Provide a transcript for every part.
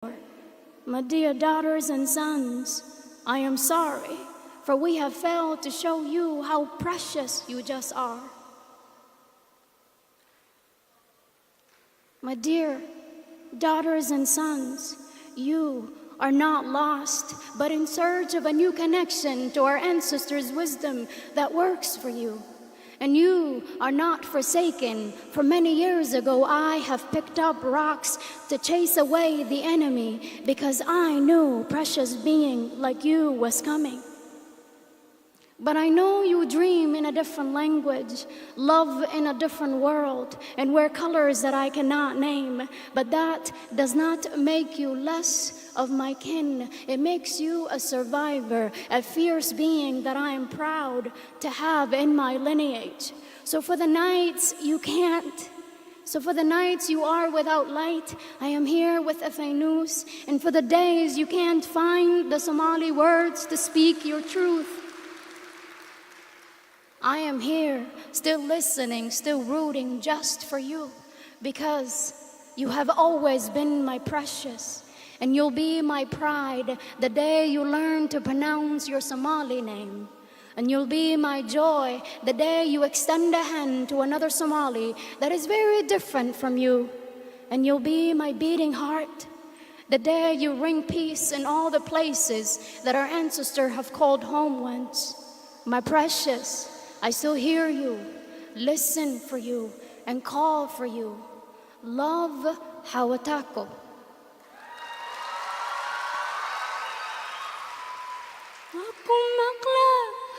My dear daughters and sons, I am sorry, for we have failed to show you how precious you just are. My dear daughters and sons, you are not lost, but in search of a new connection to our ancestors' wisdom that works for you. And you are not forsaken, for many years ago I have picked up rocks to chase away the enemy because I knew precious being like you was coming. But I know you dream in a different language, love in a different world, and wear colors that I cannot name. But that does not make you less of my kin. It makes you a survivor, a fierce being that I am proud to have in my lineage. So for the nights you can't, so for the nights you are without light, I am here with a fainus. And for the days you can't find the Somali words to speak your truth, I am here, still listening, still rooting just for you, because you have always been my precious, and you'll be my pride the day you learn to pronounce your Somali name. And you'll be my joy the day you extend a hand to another Somali that is very different from you. And you'll be my beating heart the day you bring peace in all the places that our ancestors have called home once. My precious, I still hear you, listen for you, and call for you. Love, Hawatako. Waku makla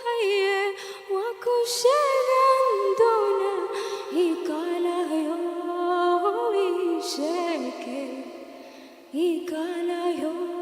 haye, waku sherandona, ikala yo isheke, ikala yo.